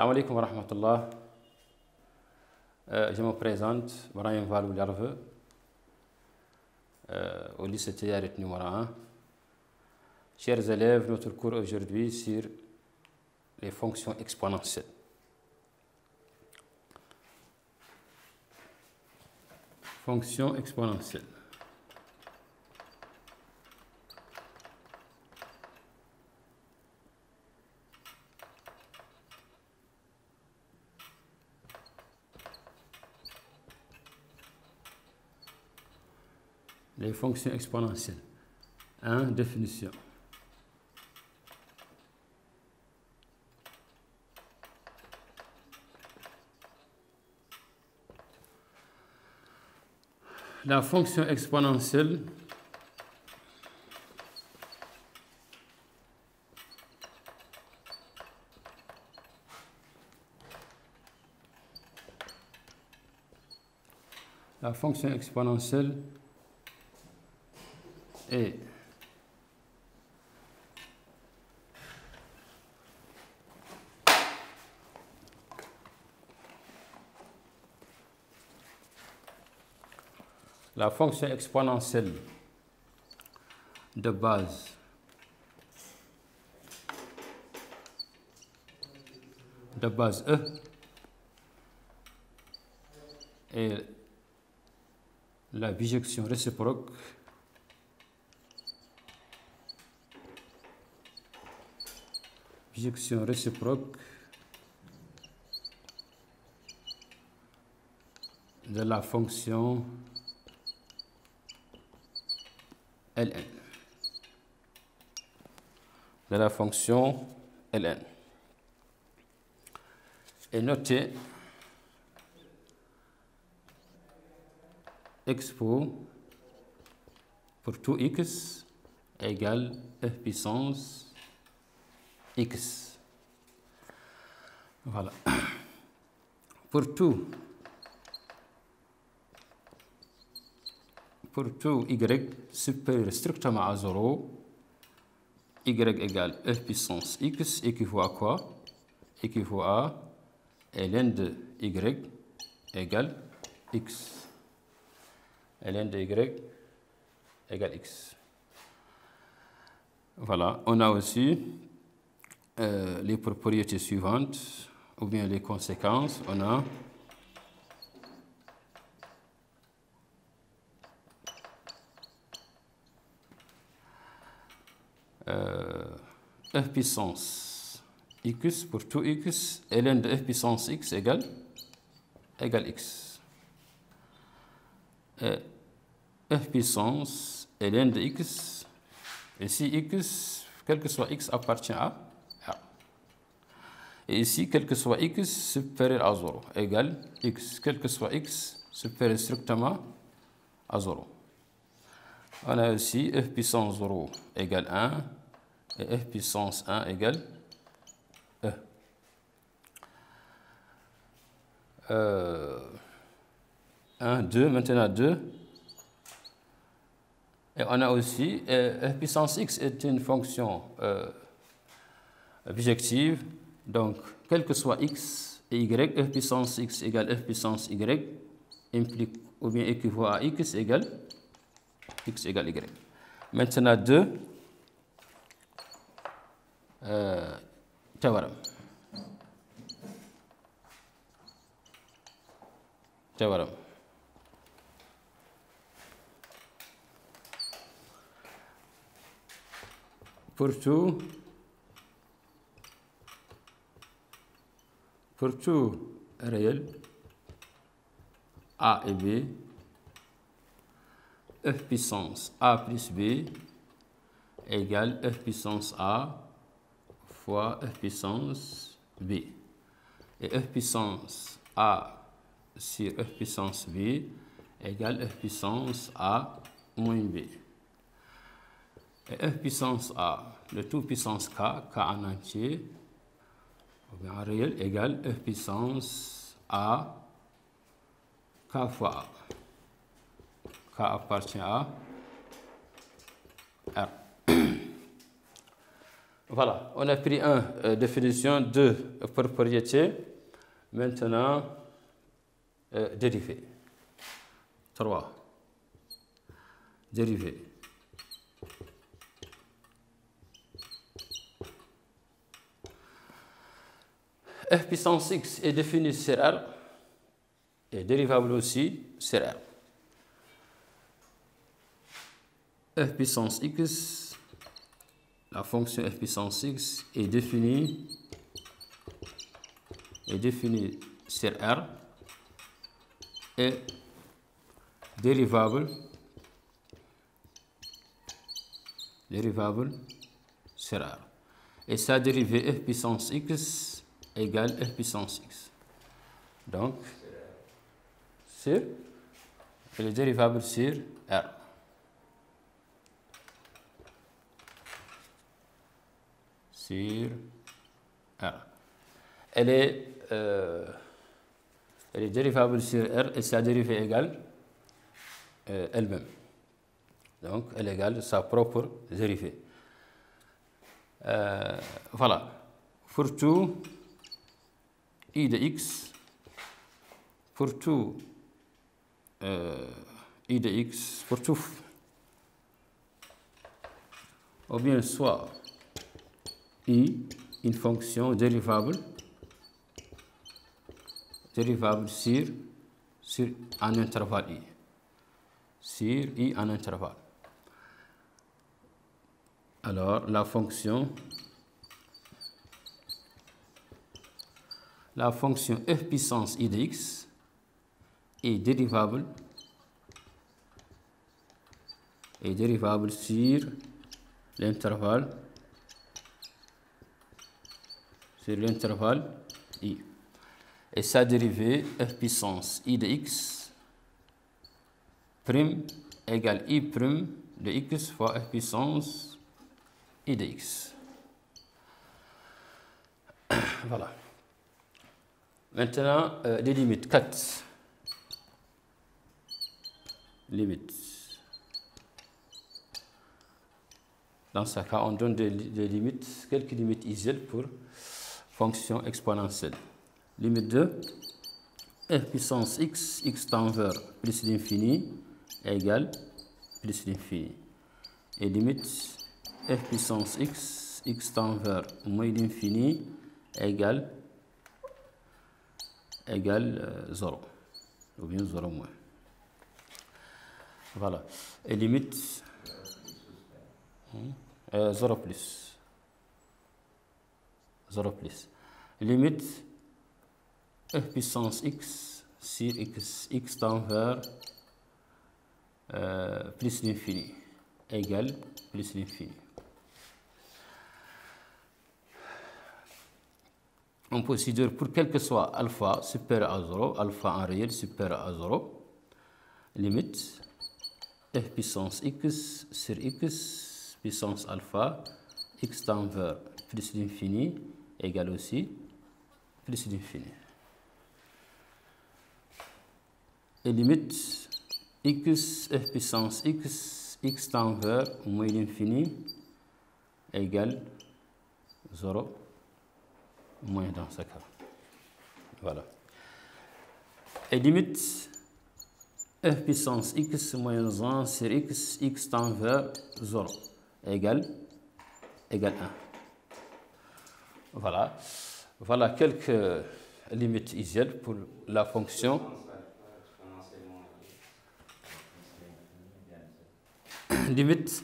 Salam alaikum wa rahmatullah. Je me présente, Brahim Valou Larve, au lycée Théaret numéro 1. Chers élèves, notre cours aujourd'hui sur les fonctions exponentielles. Fonctions exponentielles. Les fonctions exponentielles. 1. Définition. La fonction exponentielle est la fonction exponentielle de base E et la bijection réciproque de la fonction ln. Et notez expo pour tout x égale f puissance x. Voilà. Pour tout y supérieur strictement à 0, y égale f puissance x équivaut à quoi? Équivaut à ln de y égale x. Ln de y égale x. Voilà, on a aussi les propriétés suivantes, ou bien les conséquences. On a f puissance x pour tout x, ln de f puissance x égale x. Et f puissance ln de x, et si x, quel que soit x, appartient à A. Et ici, quel que soit x supérieur à 0 égale x, quel que soit x supérieur strictement à 0. On a aussi f puissance 0 égale 1 et f puissance 1 égale E. 1, 2, maintenant 2. Et on a aussi f puissance x est une fonction bijective. Donc, quel que soit x et y, f puissance x égale f puissance y implique ou bien équivaut à x égale y. Maintenant 2, théorème. Pour tout réel A et B, f puissance A plus B égale f puissance A fois f puissance B. Et f puissance A sur f puissance B égale f puissance A moins B. Et f puissance A, le tout puissance k en entier, ou bien en réel, égale f puissance A, k fois A. K appartient à R. Voilà, on a pris définition, 2, propriété. Maintenant, dérivé. 3, dérivé. F puissance x est défini sur R et dérivable aussi sur R. F puissance x, la fonction f puissance x est définie sur R et dérivable sur R. Et sa dérivée f puissance x égale f puissance x. Donc, elle est dérivable sur R. Sur R. Elle est dérivable sur R et sa dérivée égale elle-même. Donc, elle égale sa propre dérivée. Voilà. Pour tout I de x, pour tout I de x, pour tout, ou bien soit I, une fonction dérivable sur un intervalle I. Sur I en intervalle. Alors, la fonction f puissance I de x est dérivable sur l'intervalle I. Et sa dérivée f puissance I de x prime égale I prime de x fois f puissance I de x. Voilà. Maintenant, les limites 4. Limites. Dans ce cas, on donne des limites, quelques limites isielles pour fonction exponentielle. Limite 2, f puissance x, x tend vers plus l'infini, égale plus l'infini. Et limite f puissance x, x tend vers moins l'infini, égale 0, ou bien 0 moins. Voilà. Et limite 0 plus. 0 plus. Limite f puissance x sur x, x tend vers plus l'infini, égale plus l'infini. On considère pour quel que soit alpha supérieur à 0, alpha en réel supérieur à 0, limite f puissance x sur x puissance alpha, x tend vers plus l'infini, égale aussi plus l'infini. Et limite x f puissance x, x tend vers moins l'infini, égale 0 moins dans ce cas. Voilà. Et limite f puissance x moins 1 sur x, x tend vers 0, égale 1. Voilà. Voilà quelques limites isielles pour la fonction. Limite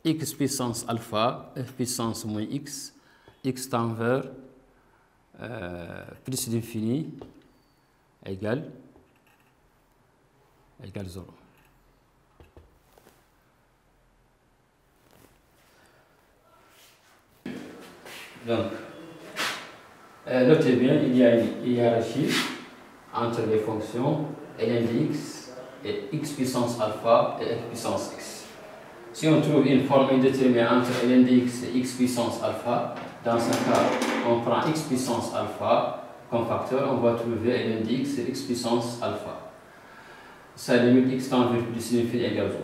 x puissance alpha, f puissance moins x, x tend vers plus l'infini, égale 0. Donc, notez bien, il y a une hiérarchie entre les fonctions ln de x et x puissance alpha et f puissance x. Si on trouve une forme indéterminée entre ln de x et x puissance alpha, dans ce cas, on prend x puissance alpha comme facteur, on va trouver ln de x et x puissance alpha. Sa limite x tend vers plus l'infini égale 0.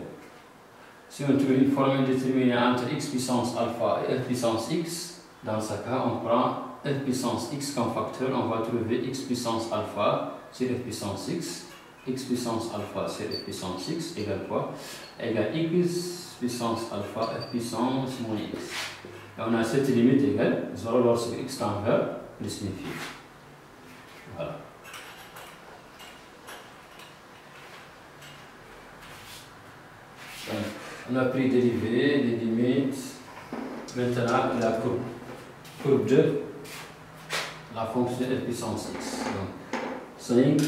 Si on trouve une formule déterminée entre x puissance alpha et f puissance x, dans ce cas, on prend f puissance x comme facteur, on va trouver x puissance alpha sur f puissance x puissance alpha sur f puissance x égale quoi? Égale x puissance alpha f puissance moins x. Et on a cette limite égale 0 lorsque x tend vers plus l'infini. Voilà. Donc, on a pris dérivée, les limites. Maintenant, la courbe de la fonction f puissance x. Donc, 5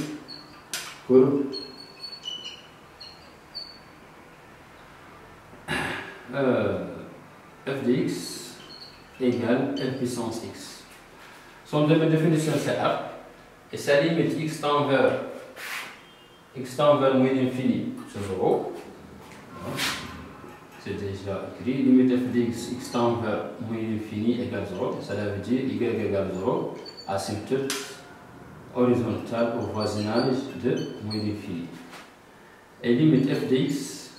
courbe f de x égale f puissance x. Son domaine de définition c'est A, et sa limite x tend vers moins l'infini, c'est 0. C'est déjà écrit. Limite f de x tend vers moins l'infini égale 0. Cela veut dire y égale 0, asymptote horizontale au voisinage de moins l'infini. Et limite f de x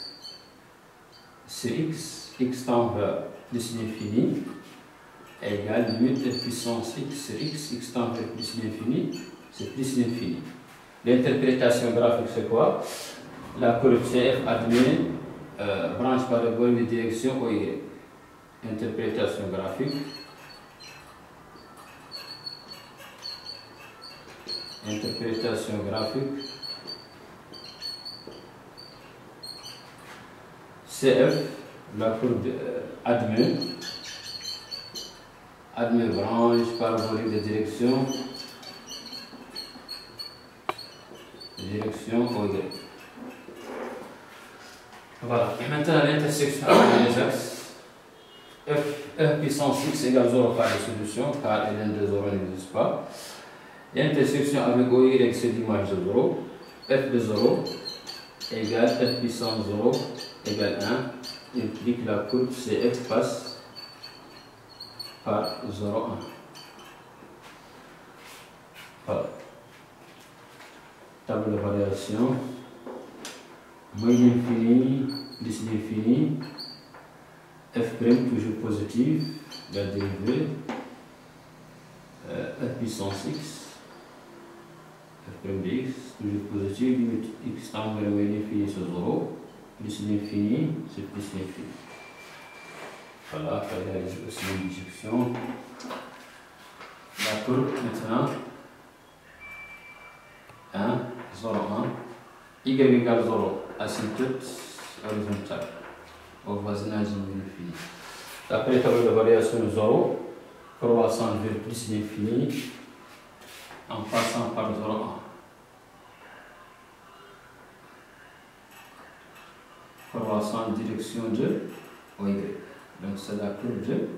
sur x tend vers plus l'infini égale limite f puissance x sur x tend vers plus l'infini, c'est plus l'infini. L'interprétation graphique c'est quoi? La courbe CF admet branche parabole de direction OY. Interprétation graphique. Interprétation graphique. CF, la courbe admet branche parabolique de direction OY. Voilà. Maintenant, l'intersection avec les axes. F puissance x égale 0 par la solution, car ln de 0 n'existe pas. L'intersection avec OY, c'est l'image de 0. F de 0 égale f puissance 0 égale 1, implique la courbe CF passe par 0, 1. Voilà. Table de variation. Moins l'infini, plus l'infini, f' toujours positif, la dérivée, f puissance x, f' de x, toujours positif, limite x tend vers moins l'infini sur 0, plus l'infini, c'est plus l'infini. Voilà, il faut réaliser aussi une dissection. La courbe maintenant, 1, 0, 1, y égale 0. Asymptote horizontale au voisinage de l'infini. Après la table de variation 0, croissant vers plus l'infini en passant par 0, 1. Croissant en direction de OY. Donc c'est la courbe de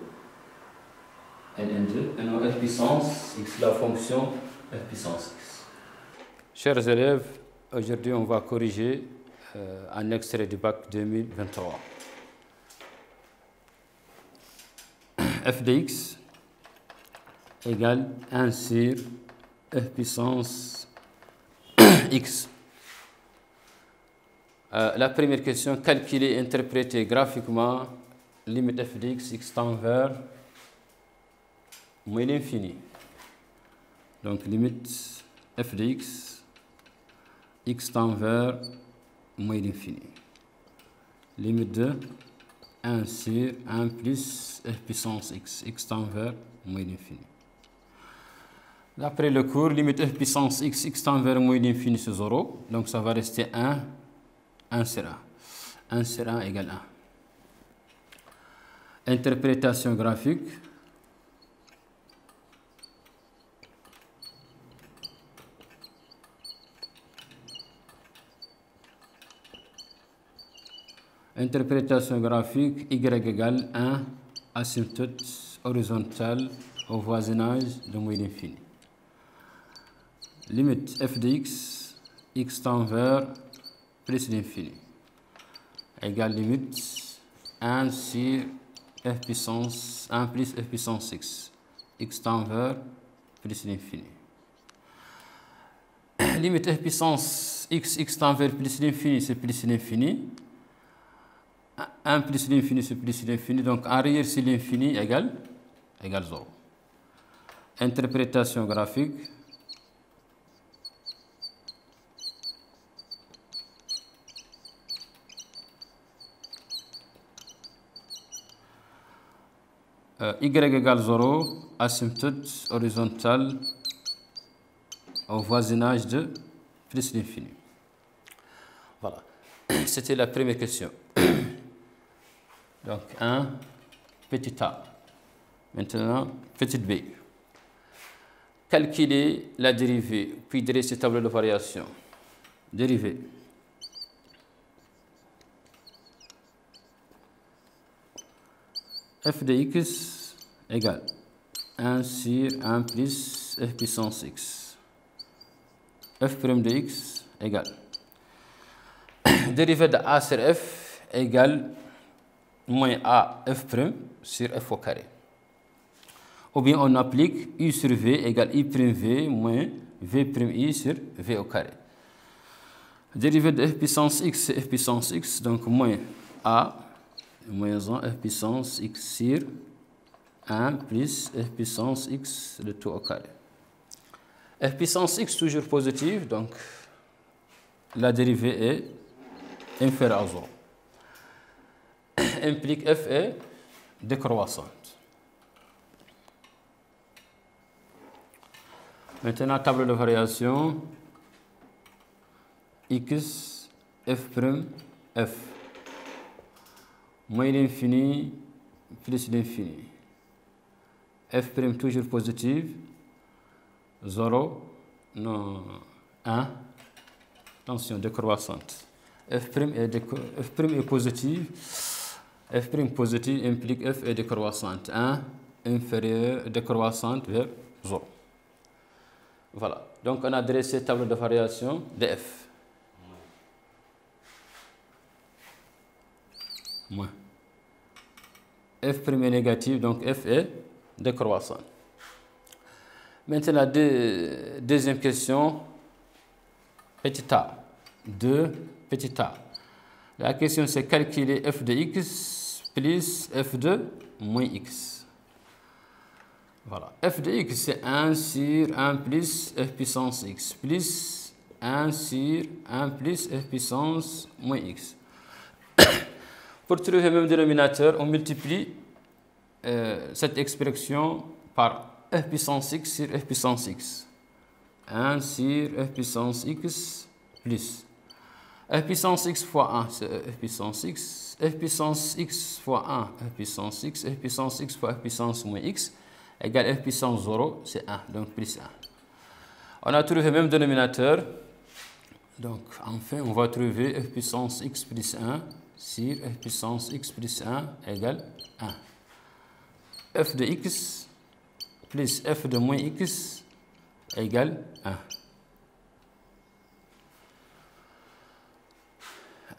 ln2, et non f puissance x, la fonction f puissance x. Chers élèves, aujourd'hui on va corriger un extrait du bac 2023. f de x égale 1 sur f puissance x. La première question, calculer et interpréter graphiquement limite f de x tend vers moins l'infini. Donc limite f de x tend vers moins l'infini. Limite de 1 sur 1 plus f puissance x tend vers moins l'infini. D'après le cours, limite f puissance x tend vers moins l'infini c'est 0, donc ça va rester 1 sur 1. 1 sur 1 égale 1. Interprétation graphique. Interprétation graphique, y égale 1, asymptote horizontale au voisinage de moins l'infini. Limite f de x tend vers plus l'infini, égale limite 1 sur f puissance 1 plus f puissance x tend vers plus l'infini. Limite f puissance x tend vers plus l'infini, c'est plus l'infini. 1 plus l'infini, c'est plus l'infini. Donc, arrière, c'est l'infini égale 0. Interprétation graphique. Y égale 0, asymptote horizontale au voisinage de plus l'infini. Voilà. C'était la première question. Donc, 1, petit a. Maintenant, petit b. Calculer la dérivée, puis dresser tableau de variation. Dérivée. F de x égale 1 sur 1 plus f puissance x. F' de x égale. Dérivée de a sur f égale moins a f' sur f au carré. Ou bien on applique u sur v égale i' v moins v'i sur v au carré. Dérivée de f puissance x, c'est f puissance x, donc moins a moins 1 f puissance x sur 1 plus f puissance x de tout au carré. F puissance x toujours positive, donc la dérivée est inférieure à 0. Implique f est décroissante. Maintenant, table de variation x f', f moins l'infini plus l'infini. F' toujours positive, 0, non, 1, attention, décroissante. F' est positive, f' positive implique f est décroissante. 1 inférieur, décroissante vers 0. Voilà, donc on a dressé table de variation de f. Moins. F' est négatif, donc f est décroissant. Maintenant, deuxième question, petit a. 2, petit a. La question, c'est calculer f de x plus f de moins x. Voilà. F de x, c'est 1 sur 1 plus f puissance x, plus 1 sur 1 plus f puissance moins x. Pour trouver le même dénominateur, on multiplie cette expression par f puissance x sur f puissance x. 1 sur f puissance x plus f puissance x fois 1, c'est f puissance x. F puissance x fois 1, f puissance x. F puissance x fois f puissance moins x égale f puissance 0, c'est 1, donc plus 1. On a trouvé le même dénominateur. Donc, enfin, on va trouver f puissance x plus 1 sur f puissance x plus 1 égale 1. F de x plus f de moins x égale 1.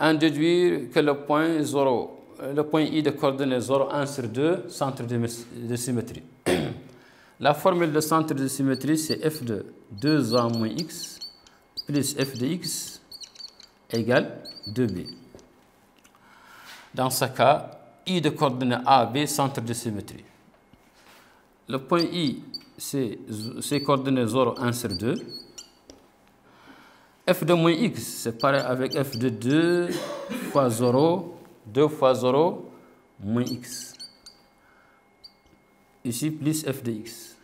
1 déduire que le point 0, le point i de coordonnées 0, 1 sur 2, centre de symétrie. La formule de centre de symétrie, c'est f de 2a moins x plus f de x égale 2b. Dans ce cas, i de coordonnées a, b, centre de symétrie. Le point i, c'est coordonnées 0, 1 sur 2. F de moins x, c'est pareil avec f de 2 fois 0, 2 fois 0, moins x. Ici, plus f de x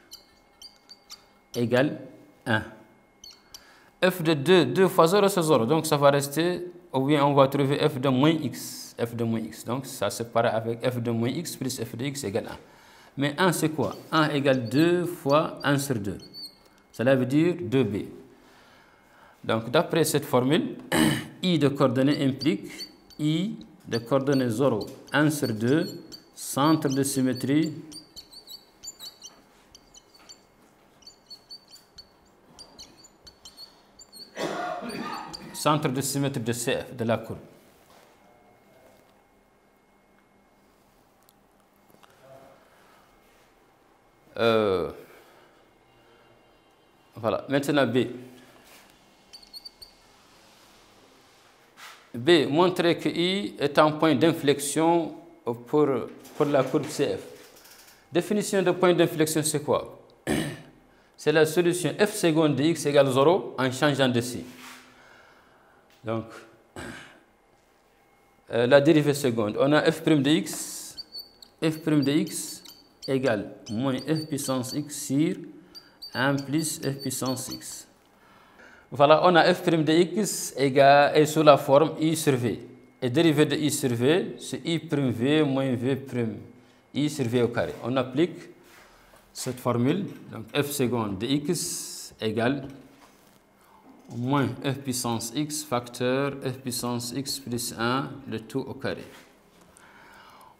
égale 1. F de 2, 2 fois 0, c'est 0. Donc, ça va rester, ou bien on va trouver f de moins x. F de moins x. Donc, ça c'est pareil avec f de moins x plus f de x égale 1. Mais 1, c'est quoi? 1 égale 2 fois 1 sur 2. Cela veut dire 2b. Donc, d'après cette formule, i de coordonnées implique i de coordonnées 0, 1 sur 2, centre de symétrie de CF, de la courbe. Voilà, maintenant B. B. Montrer que I est un point d'inflexion pour la courbe CF. Définition de point d'inflexion, c'est quoi? C'est la solution f seconde de x égale 0 en changeant de signe. Donc, la dérivée seconde, on a f' de x égale moins f puissance x sur 1 plus f puissance x. Voilà, on a f' de x est sous la forme i sur v. Et dérivée de i sur v, c'est i' v moins v' i sur v au carré. On applique cette formule, donc f seconde de x égale moins f puissance x facteur f puissance x plus 1, le tout au carré.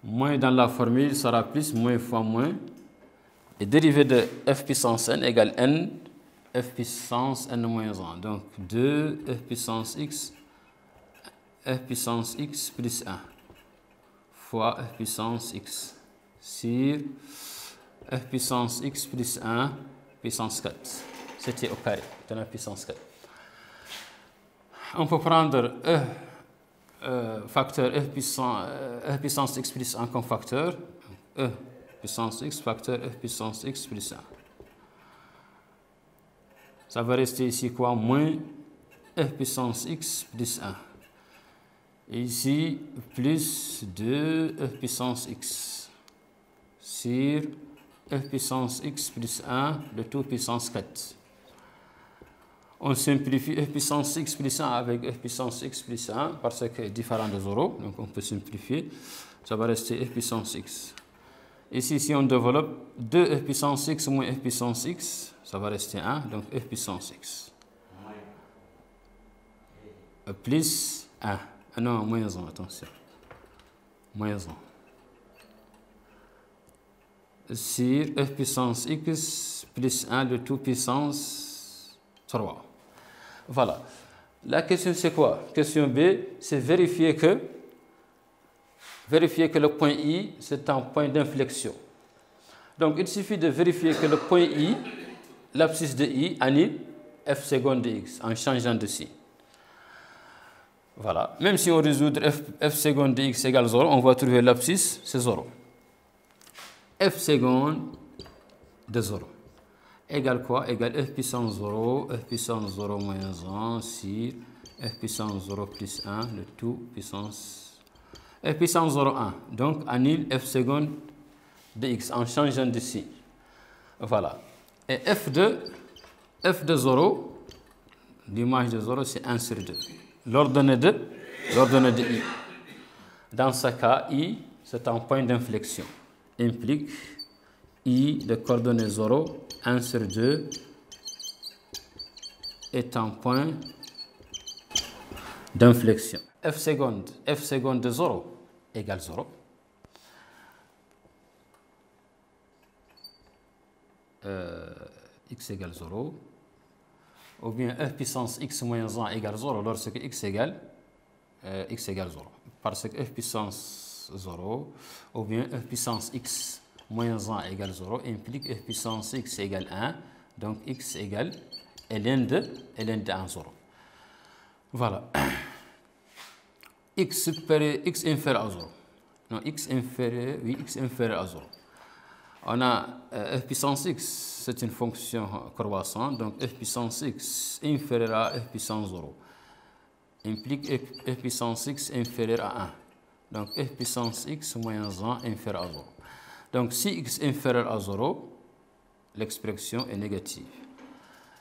Moins dans la formule sera plus, moins fois moins. Et dérivée de f puissance n égale n, f puissance n moins 1. Donc 2 f puissance x plus 1 fois f puissance x sur f puissance x plus 1 puissance 4. C'était au carré de la puissance 4. On peut prendre facteur f puissance x plus 1 comme facteur. E puissance x facteur f puissance x plus 1. Ça va rester ici quoi? Moins f puissance x plus 1. Et ici, plus 2 f puissance x sur f puissance x plus 1, le tout puissance 4. On simplifie f puissance x plus 1 avec f puissance x plus 1 parce que c'est différent de 0. Donc on peut simplifier. Ça va rester f puissance x. Ici, si on développe 2 f puissance x moins f puissance x, ça va rester 1. Donc f puissance x. Plus 1. Non, moins 1, attention. Moins 1. Sur f puissance x plus 1, le tout puissance 3. Voilà. La question, c'est quoi? Question B, c'est vérifier que le point I, c'est un point d'inflexion. Donc, il suffit de vérifier que le point I, l'abscisse de I, annule f seconde de x en changeant de signe. Voilà. Même si on résout f seconde de x égale 0, on va trouver l'abscisse, c'est 0. F seconde de 0 égale quoi? Égale f puissance 0, f puissance 0 moins 1 sur f puissance 0 plus 1, le tout puissance f puissance 0, 1. Donc, annule f seconde de x en changeant de signe. Voilà. Et f de 0, l'image de 0, c'est 1 sur 2. L'ordonnée de I. Dans ce cas, I, c'est un point d'inflexion. Implique I de coordonnée 0, 1 sur 2, est un point d'inflexion. F seconde de 0 égale 0. X égale 0. Ou bien f puissance x moins 1 égale 0 lorsque x égale 0. Parce que f puissance 0 ou bien f puissance x moins 1 égale 0 implique f puissance x égale 1. Donc x égale ln de 1, 0. Voilà. X inférieur à 0. Non, x inférieur à 0. On a f puissance x, c'est une fonction croissante, donc f puissance x inférieur à f puissance 0 implique f puissance x inférieur à 1. Donc f puissance x moins 1 inférieur à 0. Donc si x inférieur à 0, l'expression est négative.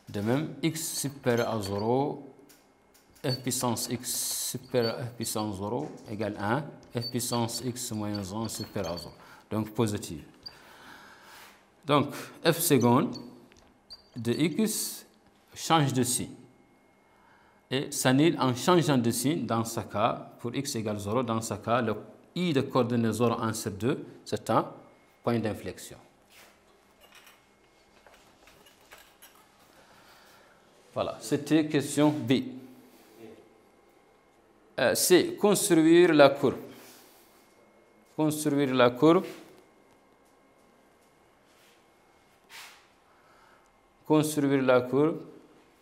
De même, x supérieur à 0, f puissance x supérieur à f puissance 0 égale 1, f puissance x moins 1 supérieur à 0. Donc positive. Donc, f seconde de x change de signe et s'annule en changeant de signe dans ce cas, pour x égale 0, dans ce cas, le I de coordonnée 0, 1 sur 2, c'est un point d'inflexion. Voilà, c'était question B. C, construire la courbe. Construire la courbe. Construire la courbe.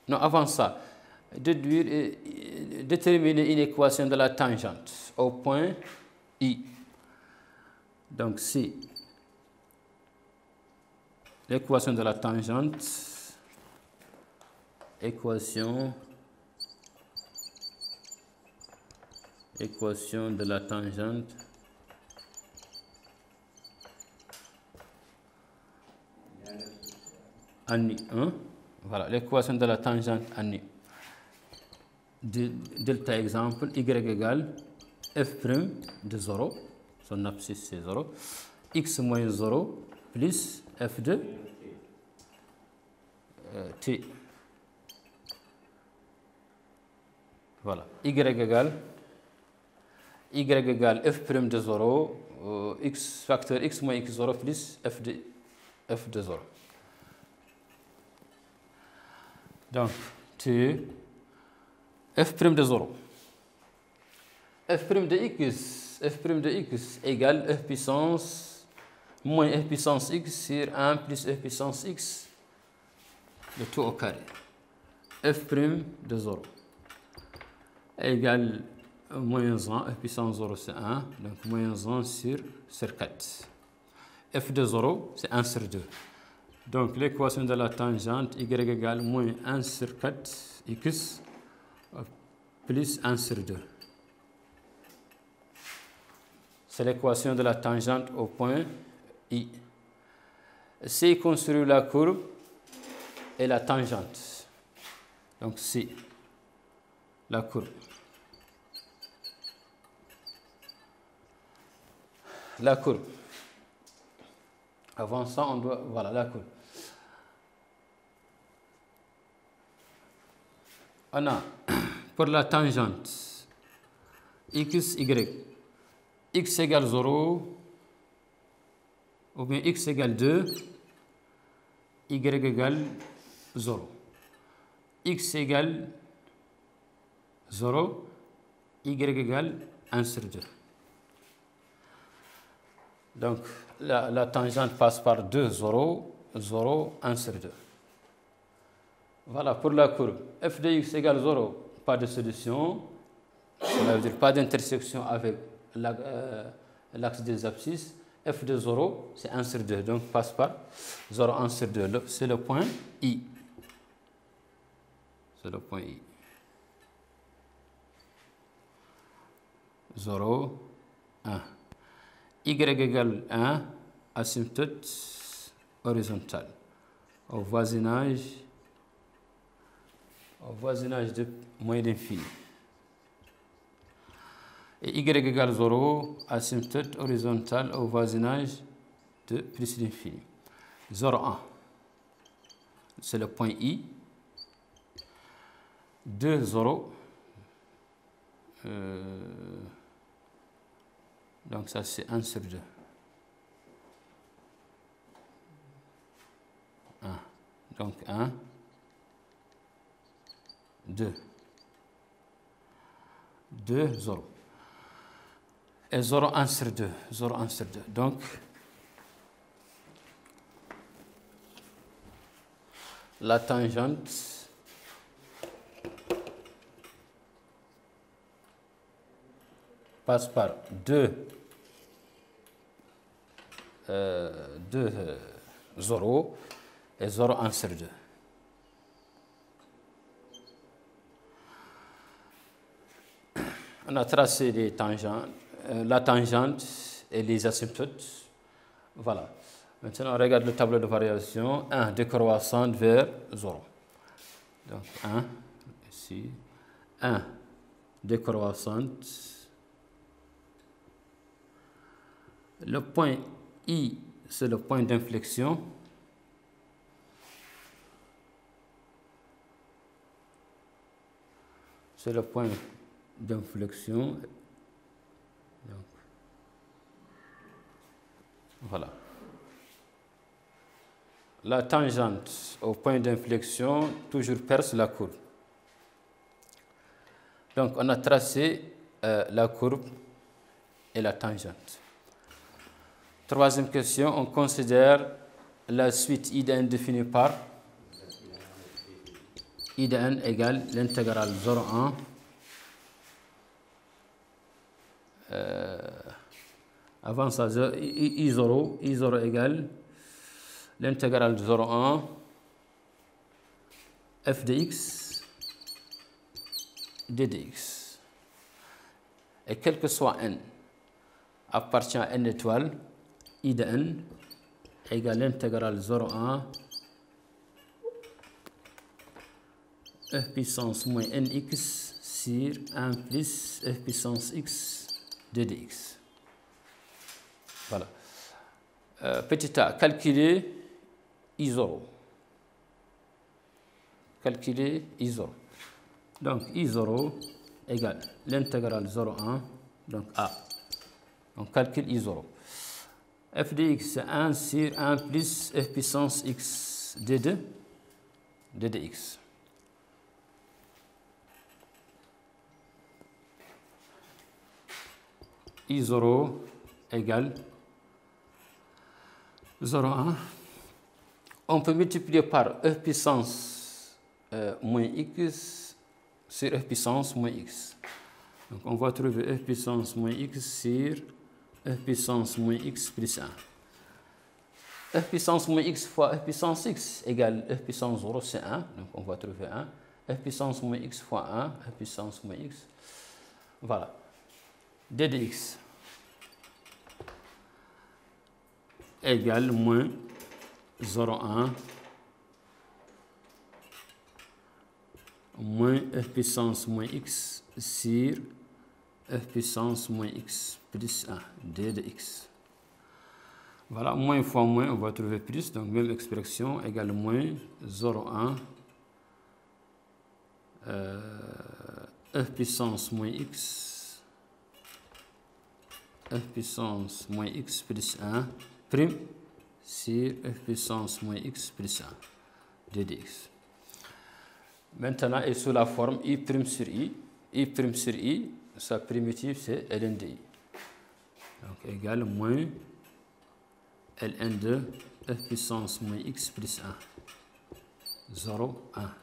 Non, avant ça, déduire déterminer une équation de la tangente au point I. Donc, si l'équation de la tangente, équation de la tangente en I, hein? Voilà, l'équation de la tangente en I. Delta exemple, y égale f' de 0, son abscisse c'est 0, x moins 0 plus f de t. Voilà, y égale f' de 0, facteur x moins x0 plus f de 0. Donc, t f' de 0. f' de x égale f puissance moins f puissance x sur 1 plus f puissance x, le tout au carré. f' de 0 égale moins 1, f puissance 0 c'est 1, donc moins 1 sur 4. f de 0 c'est 1 sur 2. Donc l'équation de la tangente y égale moins 1 sur 4 x plus 1 sur 2. C'est l'équation de la tangente au point I. C construit la courbe et la tangente. Donc C, la courbe. La courbe. Avant ça, on doit... Voilà, la courbe. On a, pour la tangente, x, y, x égale 0, ou bien x égale 2, y égale 0. X égale 0, y égale 1 sur 2. Donc, la tangente passe par 2, 0, 0, 1 sur 2. Voilà, pour la courbe, f de x égale 0, pas de solution. Ça veut dire pas d'intersection avec l'axe des abscisses. F de 0, c'est 1 sur 2, donc passe par 0, 1 sur 2. C'est le point I. C'est le point I. 0, 1. Y égale 1, asymptote horizontale. Au voisinage de moins d'infini. Et y égale 0, asymptote horizontale au voisinage de plus d'infini. 0, 1. C'est le point I. 2, 0. Donc ça c'est 1 sur 2. 1. Donc 1, 2. 2, 0. Et 0, 1 sur 2. 0, 1 sur 2. Donc, la tangente passe par 2, 0 et 0, 1 sur 2. On a tracé les tangentes, la tangente et les asymptotes. Voilà. Maintenant, on regarde le tableau de variation. 1 décroissante vers 0. Donc, 1, ici. 1 décroissante. Le point I, c'est le point d'inflexion. C'est le point d'inflexion. Donc, voilà. La tangente au point d'inflexion toujours perce la courbe. Donc, on a tracé la courbe et la tangente. Troisième question, on considère la suite I de n définie par I de n égale l'intégrale 0,1 avant ça, I0 égale l'intégrale de 0 à 1 f de x d de x. Et quel que soit n appartient à n étoile, I de n égale l'intégrale 0 à 1 f puissance moins nx sur 1 plus f puissance x d de x. Voilà. Petit a, calculer I0. Calculer I0. Donc I0 égale l'intégrale 0 à 1, donc A. On calcule I0. F de x c'est 1 sur 1 plus f puissance x d de x. I0 égale 0 à 1. On peut multiplier par f puissance moins x sur f puissance moins x. Donc on va trouver f puissance moins x sur f puissance moins x plus 1. F puissance moins x fois f puissance x égale f puissance 0, c'est 1. Donc on va trouver 1. F puissance moins x fois 1, f puissance moins x. Voilà. D de x égale moins 0,1 moins f puissance moins x sur f puissance moins x plus 1, d de x. Voilà, moins fois moins, on va trouver plus, donc même expression égale moins 0,1 f puissance moins x f puissance moins x plus 1 prime sur f puissance moins x plus 1 d de x. Maintenant, est sous la forme i prime sur i. I prime sur i, sa primitive c'est ln de i. Donc égale moins ln de f puissance moins x plus 1. 0, 1.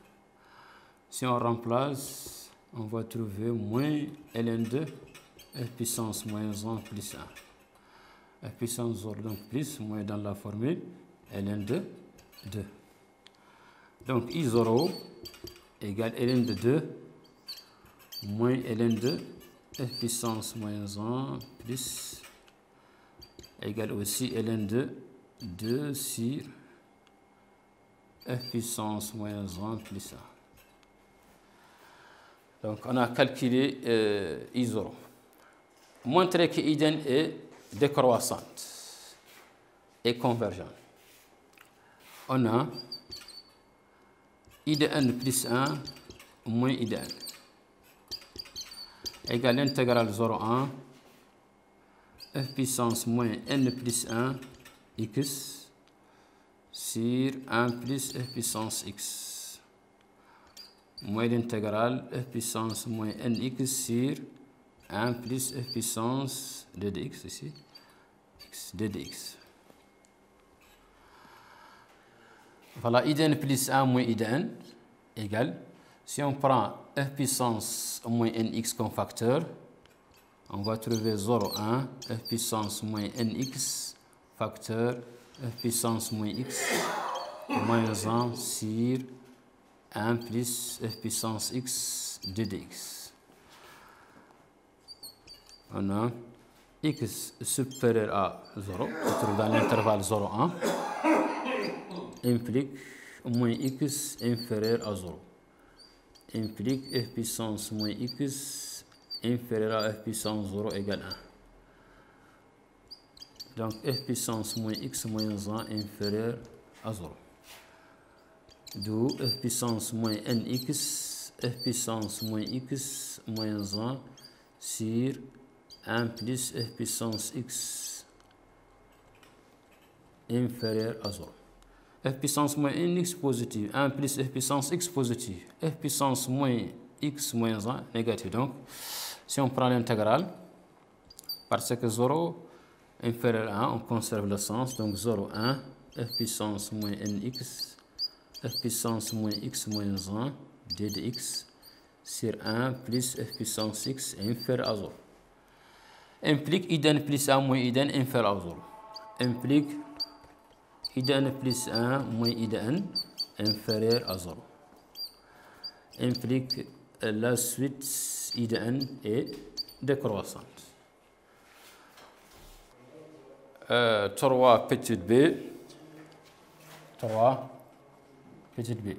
Si on remplace, on va trouver moins ln de f puissance moins 1 plus 1. F puissance 0 donc plus, moins dans la formule, ln de 2. Donc I0 égale ln de 2 moins ln de f puissance moins 1 plus égale aussi ln de 2 sur f puissance moins 1 plus 1. Donc on a calculé I0. Montrer que Iden est décroissante et convergente. On a I de n plus 1 moins I de n égale l'intégrale 0 à 1 f puissance moins n plus 1 x sur 1 plus f puissance x moins l'intégrale f puissance moins nx sur 1 plus f puissance d de x ici, x d de x. Voilà, I de n plus 1 moins I de n égale, si on prend f puissance moins nx comme facteur, on va trouver 0, 1, f puissance moins nx facteur f puissance moins x moins 1 sur 1 plus f puissance x d de x. On a x supérieur à 0, se trouve dans l'intervalle 0, 1, implique moins x inférieur à 0, implique f puissance moins x inférieur à f puissance 0 égale 1. Donc f puissance moins x moins 1 inférieur à 0. D'où f puissance moins nx, f puissance moins x moins 1 sur 1 plus f puissance x inférieur à 0. F puissance moins nx positive, 1 plus f puissance x positive, f puissance moins x moins 1 négatif. Donc, si on prend l'intégrale, parce que 0 inférieur à 1, on conserve le sens. Donc 0, 1, f puissance moins nx, f puissance moins x moins 1, d de x, sur 1 plus f puissance x inférieur à 0. implique idn plus 1 moins idn inférieur à 0. Implique idn plus 1 moins idn inférieur à 0. Implique la suite idn est décroissante. 3 petit b. 3 petit b.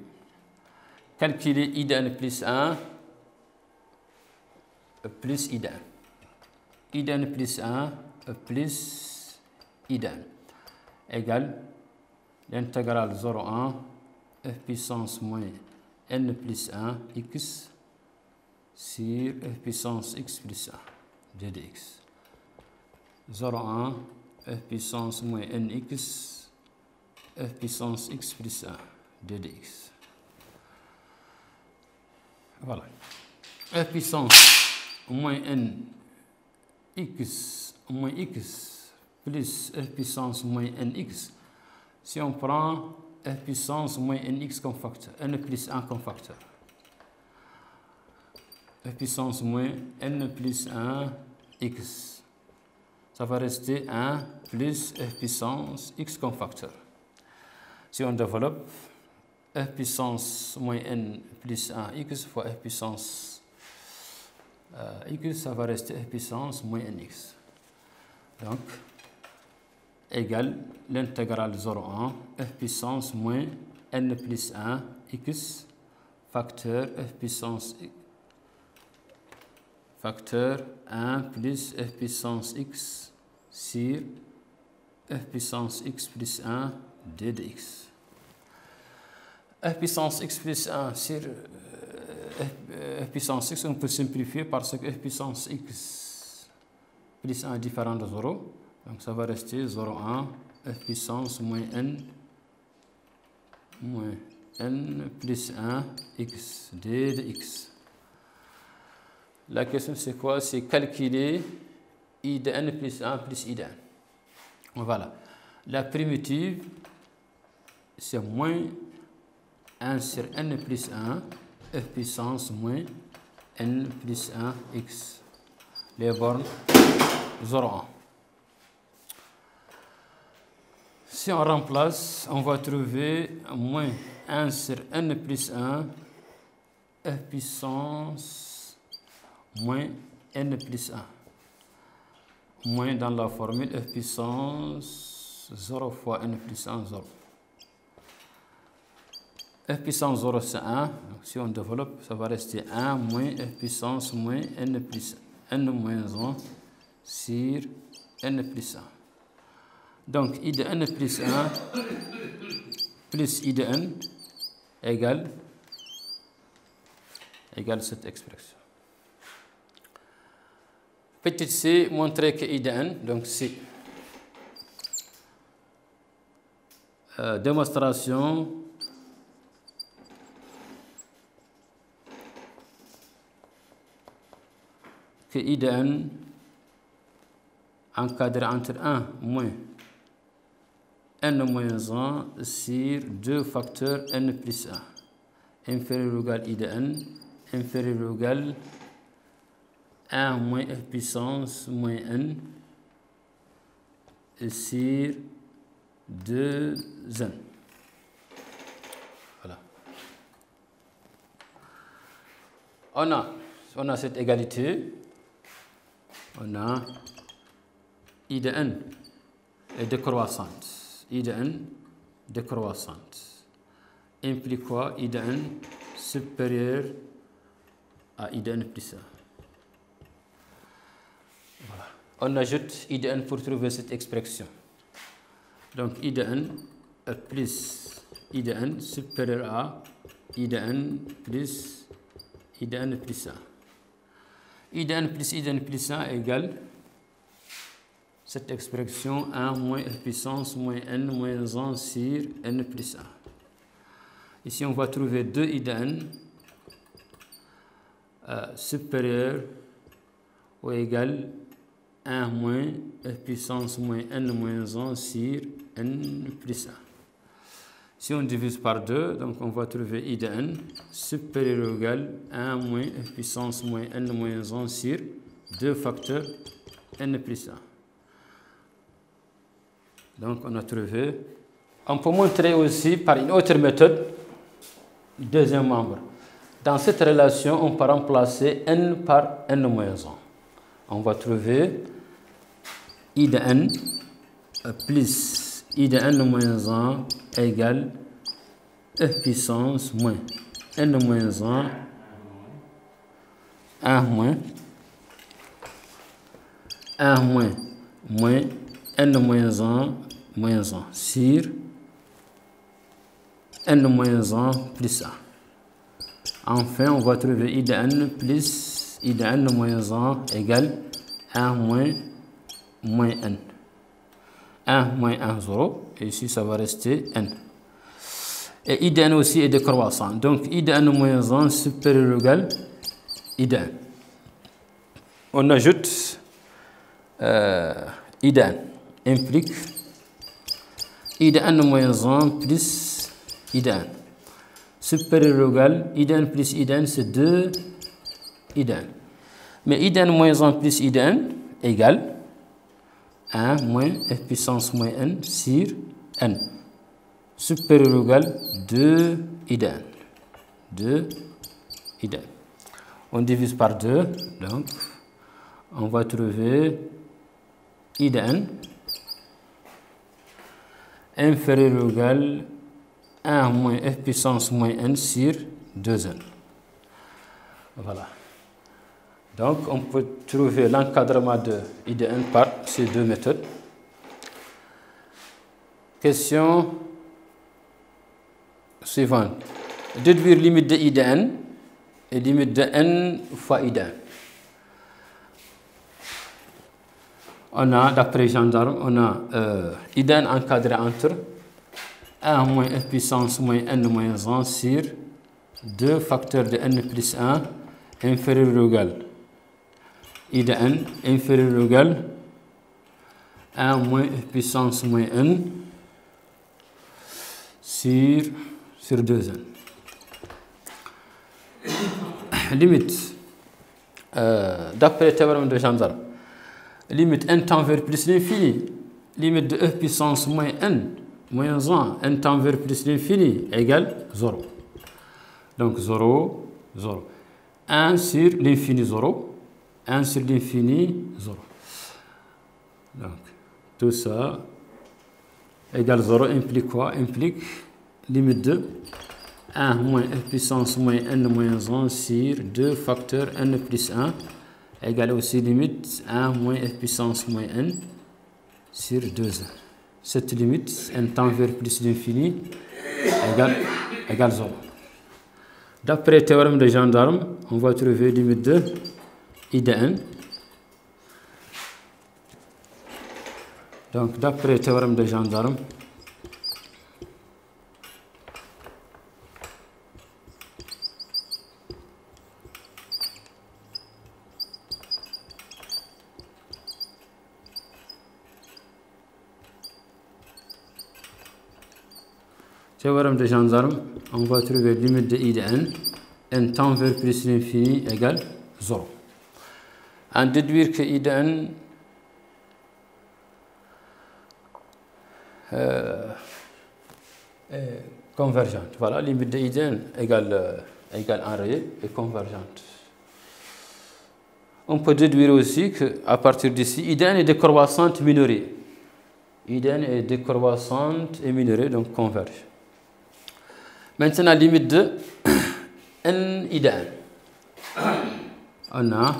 Calculer idn plus 1 plus idn. Idn plus 1 plus idn égale l'intégrale 0,1 f puissance moins n plus 1 x sur f puissance x plus 1 de dx. 0,1 f puissance moins nx f puissance x plus 1 de dx. Voilà. F puissance moins n x moins x plus f puissance moins nx. Si on prend f puissance moins nx comme facteur, n plus 1 comme facteur, f puissance moins n plus 1 x, ça va rester 1 plus f puissance x comme facteur. Si on développe, f puissance moins n plus 1 x fois f puissance x, ça va rester f puissance moins nx. Donc, égale l'intégrale 0,1 f puissance moins n plus 1 x facteur f puissance facteur 1 plus f puissance x sur f puissance x plus 1 de dx. F puissance x plus 1 sur f puissance x, on peut simplifier parce que f puissance x plus 1 est différent de 0. Donc ça va rester 0,1 f puissance moins n plus 1 x d de x. La question c'est quoi? C'est calculer I de n plus 1 plus I de n. Voilà. La primitive, c'est moins 1 sur n plus 1 f puissance moins n plus 1 x. Les bornes 0,1. Si on remplace, on va trouver moins 1 sur n plus 1 f puissance moins n plus 1. Moins dans la formule f puissance 0 fois n plus 1, 0. F puissance 0 c'est 1. Donc si on développe, ça va rester 1 moins f puissance moins n plus 1. n moins 1 sur n plus 1. Donc, I de n plus 1 plus I de n égale cette expression. Petit c, montrer que I de n, donc c'est démonstration que I de n encadré entre 1 moins n moins 1 sur 2 facteurs n plus 1, inférieur ou égal I de n, inférieur ou égal 1 moins f puissance moins n sur 2n. Voilà. On a cette égalité. On a I de n est décroissante. I de n décroissante implique quoi? I de n supérieur à I de n plus 1. Voilà. On ajoute I de n pour trouver cette expression. Donc I de n plus I de n supérieur à I de n plus I de n plus 1. I de n plus I de n plus 1 égale cette expression 1 moins f puissance moins n moins 1 sur n plus 1. Ici, on va trouver 2 I de n supérieur ou égal 1 moins f puissance moins n moins 1 sur n plus 1. Si on divise par 2, donc on va trouver I de n supérieur ou égal 1 moins f puissance moins n moins 1 sur 2 facteurs n plus 1. Donc, on a trouvé. On peut montrer aussi par une autre méthode, deuxième membre. Dans cette relation, on peut remplacer n par n-1. On va trouver I de n plus I de n-1 égale f puissance moins n-1 1 moins n-1 moins 1 sur n-1 plus 1. Enfin, on va trouver I de n plus I de n-1 égale 1 moins n. 1 moins 1, 0. Et ici, ça va rester n. Et I de n aussi est décroissant. Donc, I de n-1 supérieur ou égal I de n. On ajoute I de n implique I de n-1 plus I de n. Supérieur ou égal I de n plus I de n, c'est 2 I de n. Mais I de n-1 plus I de n égale 1 moins f puissance moins n sur n. Supérieur ou égal 2 I de n. 2 I de n. On divise par 2, donc on va trouver I de n inférieur ou égal 1 moins f puissance moins n sur 2n. Voilà. Donc, on peut trouver l'encadrement de I de n par ces deux méthodes. Question suivante. Déduire limite de I de n et limite de n fois I de n. On a, d'après Gendarme, on a I de n encadré entre 1 moins f puissance moins n moins 1 sur 2 facteurs de n plus 1 inférieur ou égal I de n inférieur ou égal 1 moins f puissance moins n sur 2n. Limite, d'après le théorème de Gendarme, limite n tend vers plus l'infini, limite de f puissance moins n moins 1, n tend vers plus l'infini égale 0. Donc 0, 0. 1 sur l'infini 0, 1 sur l'infini 0. Donc tout ça égale 0 implique quoi? Implique limite de 1 moins f puissance moins n moins 1 sur 2 facteurs n plus 1 égale aussi limite 1 moins f puissance moins n sur 2n. Cette limite, n tend vers plus l'infini, égale 0. D'après le théorème de Gendarme, on va trouver limite de I de n. Donc, d'après le théorème de Gendarme, théorème de Gendarme, on va trouver limite de I de n tend vers plus l'infini égale 0. En déduire que I de n est convergente. Voilà, limite de I de n égale enrayée et convergente. On peut déduire aussi qu'à partir d'ici, I de n est décroissante minorée. I de n est décroissante et minorée, donc converge. Maintenant, limite de n I de n. On a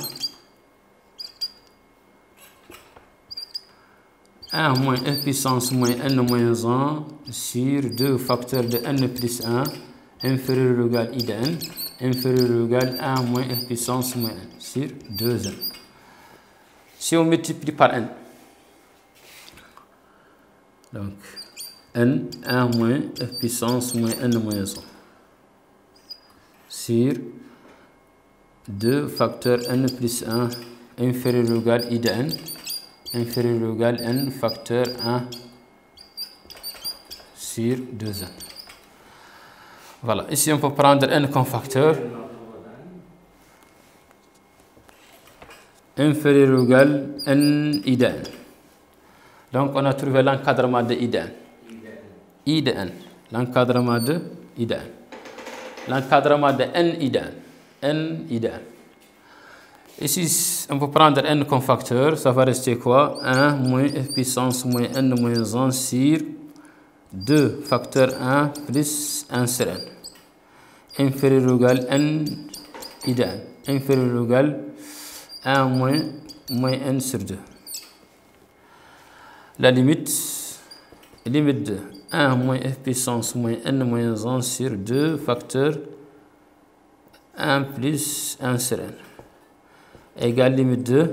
1 moins f puissance moins n moins 1 sur 2 facteurs de n plus 1 inférieur ou égal I de n inférieur ou égal 1 moins f puissance moins n sur 2n. Si on multiplie par n, donc n 1 moins f puissance moins n moins 1 sur 2 facteurs n plus 1 inférieur ou égal I de n inférieur ou égal n facteur 1 sur 2n. Voilà, ici on peut prendre n comme facteur. inférieur ou égal n I de n. Donc on a trouvé l'encadrement de I de n. I de n. L'encadrement de I de n. L'encadrement de n I de n. N I de n. Ici, on peut prendre n comme facteur. Ça va rester quoi? 1 moins f puissance moins n moins 1 sur 2 facteur 1 plus 1 sur n. Inférieur ou égal n I de n. Inférieur ou égal 1 moins n sur 2. La limite de 1 moins f puissance moins n moins 1 sur 2 facteur 1 plus 1 sur n égale limite de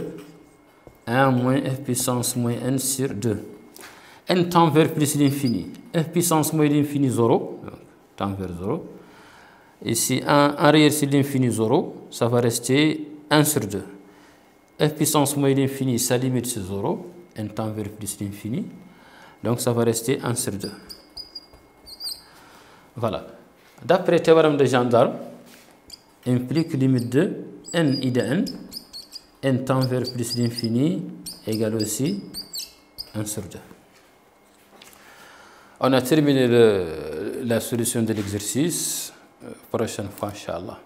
1 moins f puissance moins n sur 2. n tend vers plus l'infini. F puissance moins l'infini 0, tend vers 0. Ici, 1 arrière sur l'infini 0, ça va rester 1 sur 2. F puissance moins l'infini, sa limite c'est 0. n tend vers plus l'infini. Donc ça va rester 1 sur 2. Voilà. D'après le théorème de Gendarme, implique limite de n I de n tend vers plus l'infini égale aussi 1 sur 2. On a terminé la solution de l'exercice. Prochaine fois, Inch'Allah.